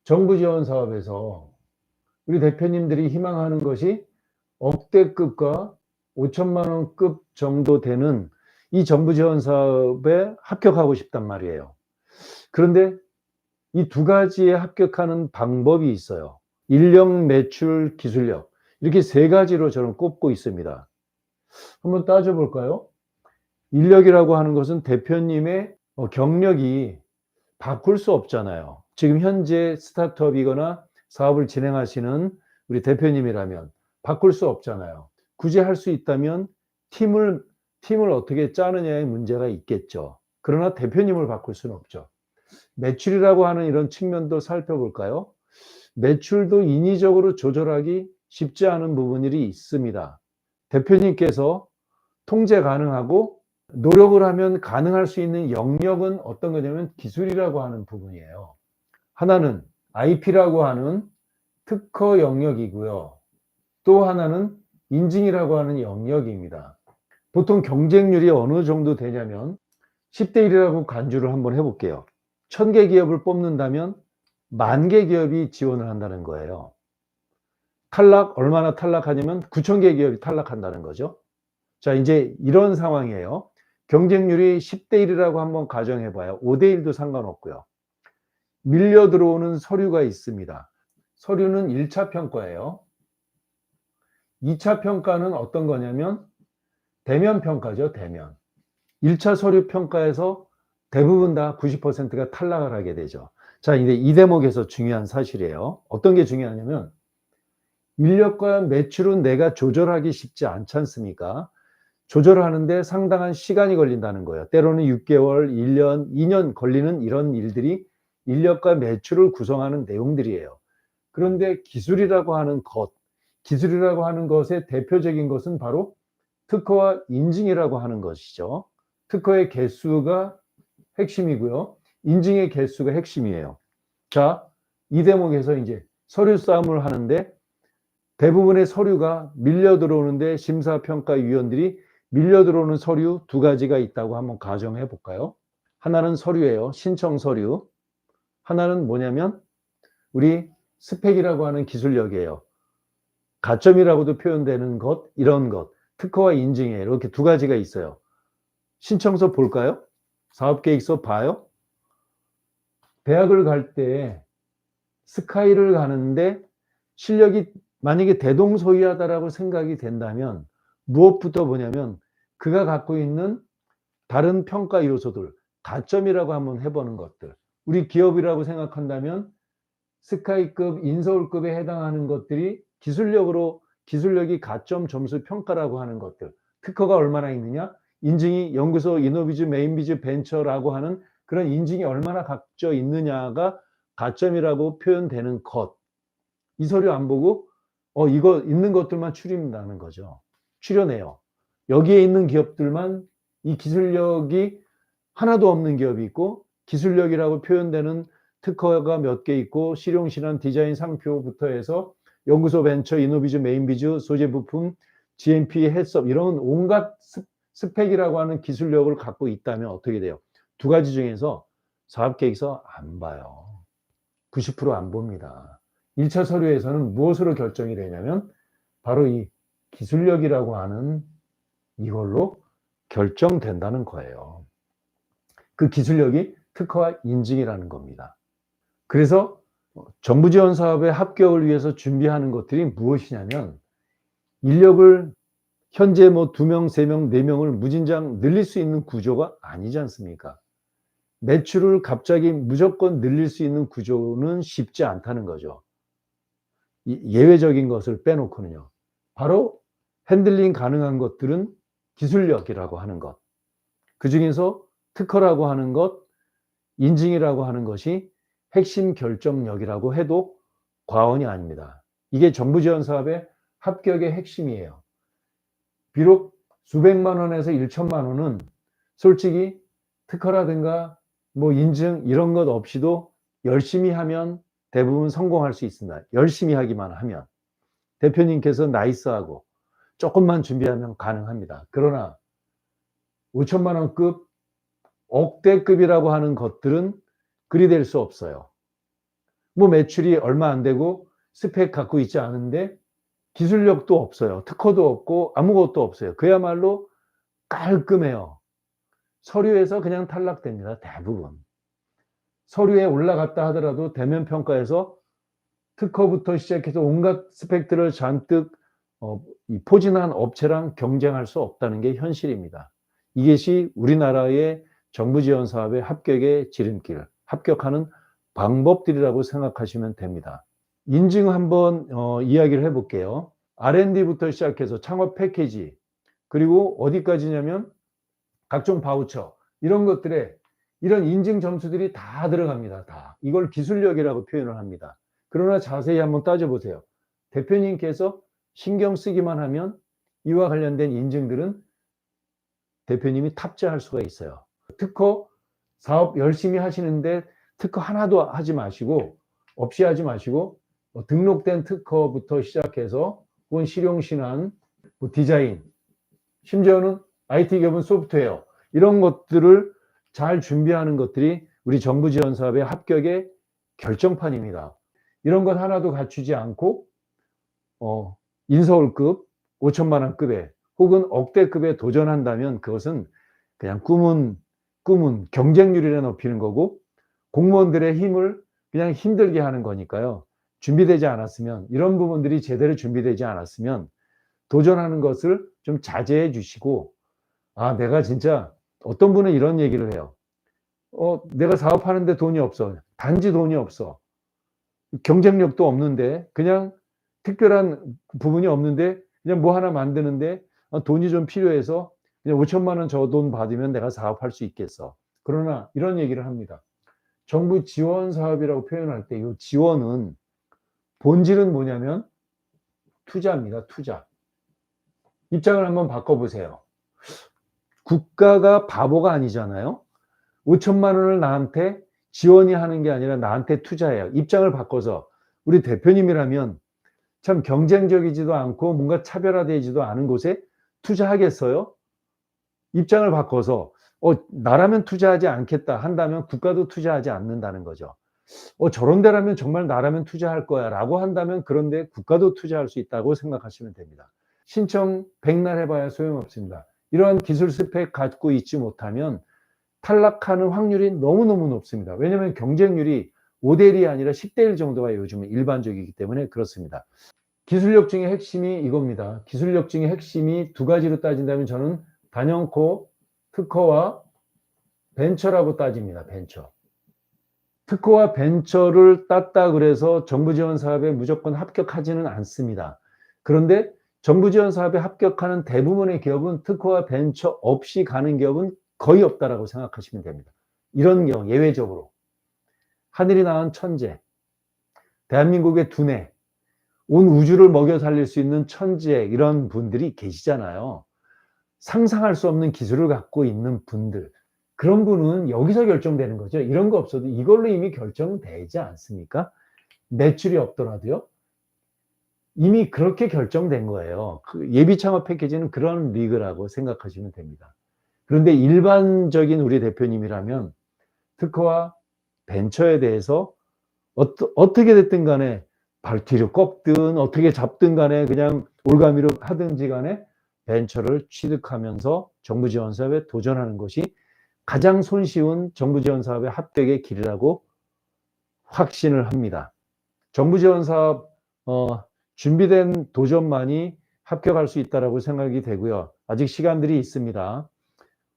정부 지원 사업에서 우리 대표님들이 희망하는 것이 억대급과 5천만 원급 정도 되는 이 정부 지원 사업에 합격하고 싶단 말이에요. 그런데 이 두 가지에 합격하는 방법이 있어요. 인력, 매출, 기술력. 이렇게 세 가지로 저는 꼽고 있습니다. 한번 따져볼까요? 인력이라고 하는 것은 대표님의 경력이 바꿀 수 없잖아요. 지금 현재 스타트업이거나 사업을 진행하시는 우리 대표님이라면 바꿀 수 없잖아요. 굳이 할 수 있다면 팀을 어떻게 짜느냐의 문제가 있겠죠. 그러나 대표님을 바꿀 수는 없죠. 매출이라고 하는 이런 측면도 살펴볼까요? 매출도 인위적으로 조절하기 쉽지 않은 부분이 있습니다. 대표님께서 통제 가능하고 노력을 하면 가능할 수 있는 영역은 어떤 거냐면 기술이라고 하는 부분이에요. 하나는 IP라고 하는 특허 영역이고요. 또 하나는 인증이라고 하는 영역입니다. 보통 경쟁률이 어느 정도 되냐면 10대 1이라고 간주를 한번 해볼게요. 1000개 기업을 뽑는다면 10,000개 기업이 지원을 한다는 거예요. 얼마나 탈락하냐면 9,000개 기업이 탈락한다는 거죠. 자, 이제 이런 상황이에요. 경쟁률이 10대 1이라고 한번 가정해 봐요. 5대 1도 상관없고요. 밀려 들어오는 서류가 있습니다. 서류는 1차 평가예요. 2차 평가는 어떤 거냐면 대면 평가죠, 대면. 1차 서류 평가에서 대부분 다 90%가 탈락을 하게 되죠. 자, 이제 이 대목에서 중요한 사실이에요. 어떤 게 중요하냐면 인력과 매출은 내가 조절하기 쉽지 않지 않습니까? 조절하는데 상당한 시간이 걸린다는 거예요. 때로는 6개월, 1년, 2년 걸리는 이런 일들이 인력과 매출을 구성하는 내용들이에요. 그런데 기술이라고 하는 것의 대표적인 것은 바로 특허와 인증이라고 하는 것이죠. 특허의 개수가 핵심이고요. 인증의 개수가 핵심이에요. 자, 이 대목에서 이제 서류 싸움을 하는데 대부분의 서류가 밀려 들어오는데 심사평가위원들이 밀려 들어오는 서류 두 가지가 있다고 한번 가정해 볼까요? 하나는 서류예요. 신청 서류. 하나는 뭐냐면 우리 스펙이라고 하는 기술력이에요. 가점이라고도 표현되는 것, 이런 것. 특허와 인증이에요. 이렇게 두 가지가 있어요. 신청서 볼까요? 사업계획서 봐요? 대학을 갈 때 스카이를 가는데 실력이 만약에 대동소이하다라고 생각이 된다면 무엇부터 보냐면 그가 갖고 있는 다른 평가 요소들, 가점이라고 한번 해보는 것들. 우리 기업이라고 생각한다면 스카이급, 인서울급에 해당하는 것들이 기술력이 가점 점수 평가라고 하는 것들. 특허가 얼마나 있느냐? 인증이 연구소, 이노비즈, 메인비즈, 벤처라고 하는 그런 인증이 얼마나 갖춰 있느냐가 가점이라고 표현되는 것. 이 서류 안 보고 이거 있는 것들만 추린다는 거죠. 추려내요. 여기에 있는 기업들만 이 기술력이 하나도 없는 기업이 있고 기술력이라고 표현되는 특허가 몇 개 있고 실용실험 디자인 상표부터 해서 연구소 벤처 이노비즈 메인비즈 소재 부품 GMP 헬스업 이런 온갖 스펙이라고 하는 기술력을 갖고 있다면 어떻게 돼요? 두 가지 중에서 사업계획서 안 봐요. 90%안 봅니다. 1차 서류에서는 무엇으로 결정이 되냐면 바로 이 기술력이라고 하는 이걸로 결정된다는 거예요. 그 기술력이 특허와 인증이라는 겁니다. 그래서 정부 지원 사업의 합격을 위해서 준비하는 것들이 무엇이냐면 인력을 현재 2명, 3명, 4명을 무진장 늘릴 수 있는 구조가 아니지 않습니까? 매출을 갑자기 무조건 늘릴 수 있는 구조는 쉽지 않다는 거죠. 예외적인 것을 빼놓고는요. 바로 핸들링 가능한 것들은 기술력이라고 하는 것. 그 중에서 특허라고 하는 것, 인증이라고 하는 것이 핵심 결정력이라고 해도 과언이 아닙니다. 이게 정부 지원 사업의 합격의 핵심이에요. 비록 수백만 원에서 1천만 원은 솔직히 특허라든가 인증 이런 것 없이도 열심히 하면 대부분 성공할 수 있습니다. 열심히 하기만 하면. 대표님께서 나이스하고 조금만 준비하면 가능합니다. 그러나 5천만 원급, 억대급이라고 하는 것들은 그리 될 수 없어요. 뭐 매출이 얼마 안 되고 스펙 갖고 있지 않은데 기술력도 없어요. 특허도 없고 아무것도 없어요. 그야말로 깔끔해요. 서류에서 그냥 탈락됩니다. 대부분. 서류에 올라갔다 하더라도 대면 평가에서 특허부터 시작해서 온갖 스펙들을 잔뜩 포진한 업체랑 경쟁할 수 없다는 게 현실입니다. 이것이 우리나라의 정부 지원 사업의 합격의 지름길, 합격하는 방법들이라고 생각하시면 됩니다. 인증 한번 이야기를 해볼게요. R&D부터 시작해서 창업 패키지, 그리고 어디까지냐면 각종 바우처, 이런 것들에 이런 인증 점수들이 다 들어갑니다. 다. 이걸 기술력이라고 표현을 합니다. 그러나 자세히 한번 따져보세요. 대표님께서 신경 쓰기만 하면 이와 관련된 인증들은 대표님이 탑재할 수가 있어요. 특허 사업 열심히 하시는데 특허 하나도 하지 마시고, 없이 하지 마시고, 등록된 특허부터 시작해서 혹은 실용신안, 디자인, 심지어는 IT 기업은 소프트웨어, 이런 것들을 잘 준비하는 것들이 우리 정부 지원 사업의 합격의 결정판입니다. 이런 것 하나도 갖추지 않고 인서울급 5천만 원급에 혹은 억대급에 도전한다면 그것은 그냥 꿈은 경쟁률이라 높이는 거고, 공무원들의 힘을 그냥 힘들게 하는 거니까요. 준비되지 않았으면, 이런 부분들이 제대로 준비되지 않았으면 도전하는 것을 좀 자제해 주시고, 내가 진짜, 어떤 분은 이런 얘기를 해요. 내가 사업하는데 돈이 없어. 단지 돈이 없어. 경쟁력도 없는데, 그냥 특별한 부분이 없는데 그냥 뭐 하나 만드는데 돈이 좀 필요해서 그냥 5천만 원 저 돈 받으면 내가 사업할 수 있겠어. 그러나 이런 얘기를 합니다. 정부 지원 사업이라고 표현할 때 이 지원은 본질은 뭐냐면 투자입니다. 투자. 입장을 한번 바꿔보세요. 국가가 바보가 아니잖아요. 5천만 원을 나한테 지원이 하는 게 아니라 나한테 투자해요. 입장을 바꿔서 우리 대표님이라면 참 경쟁적이지도 않고 뭔가 차별화되지도 않은 곳에 투자하겠어요? 입장을 바꿔서 나라면 투자하지 않겠다 한다면 국가도 투자하지 않는다는 거죠. 저런 데라면 정말 나라면 투자할 거야 라고 한다면 그런데 국가도 투자할 수 있다고 생각하시면 됩니다. 신청 백날 해봐야 소용없습니다. 이러한 기술 스펙 갖고 있지 못하면 탈락하는 확률이 너무너무 높습니다. 왜냐하면 경쟁률이 5대1이 아니라 10대1 정도가 요즘은 일반적이기 때문에 그렇습니다. 기술력 중에 핵심이 이겁니다. 기술력 중에 핵심이 두 가지로 따진다면 저는 단연코 특허와 벤처라고 따집니다. 벤처. 특허와 벤처를 땄다 그래서 정부 지원 사업에 무조건 합격하지는 않습니다. 그런데 정부 지원 사업에 합격하는 대부분의 기업은 특허와 벤처 없이 가는 기업은 거의 없다라고 생각하시면 됩니다. 이런 경우 예외적으로 하늘이 낳은 천재, 대한민국의 두뇌, 온 우주를 먹여 살릴 수 있는 천재, 이런 분들이 계시잖아요. 상상할 수 없는 기술을 갖고 있는 분들, 그런 분은 여기서 결정되는 거죠. 이런 거 없어도 이걸로 이미 결정되지 않습니까? 매출이 없더라도요. 이미 그렇게 결정된 거예요. 그 예비 창업 패키지는 그런 리그라고 생각하시면 됩니다. 그런데 일반적인 우리 대표님이라면 특허와 벤처에 대해서 어떻게 됐든 간에 발 뒤로 꺾든 어떻게 잡든 간에 그냥 올가미로 하든지 간에 벤처를 취득하면서 정부 지원 사업에 도전하는 것이 가장 손쉬운 정부 지원 사업의 합격의 길이라고 확신을 합니다. 정부 지원 사업 준비된 도전만이 합격할 수 있다고 생각이 되고요. 아직 시간들이 있습니다.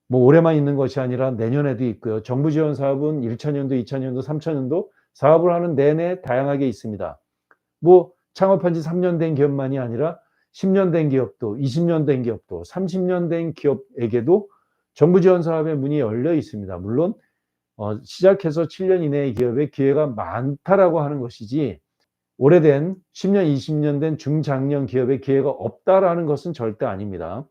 뭐 올해만 있는 것이 아니라 내년에도 있고요. 정부 지원 사업은 1차년도, 2차년도, 3차년도 사업을 하는 내내 다양하게 있습니다. 뭐 창업한 지 3년 된 기업만이 아니라 10년 된 기업도, 20년 된 기업도, 30년 된 기업에게도 정부 지원 사업의 문이 열려 있습니다. 물론 시작해서 7년 이내의 기업에 기회가 많다라고 하는 것이지, 오래된 10년, 20년 된 중장년 기업에 기회가 없다라는 것은 절대 아닙니다.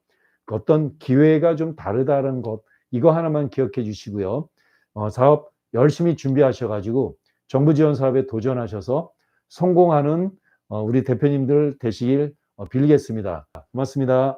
어떤 기회가 좀 다르다는 것, 이거 하나만 기억해 주시고요. 사업 열심히 준비하셔가지고 정부 지원 사업에 도전하셔서 성공하는 우리 대표님들 되시길 빌겠습니다. 고맙습니다.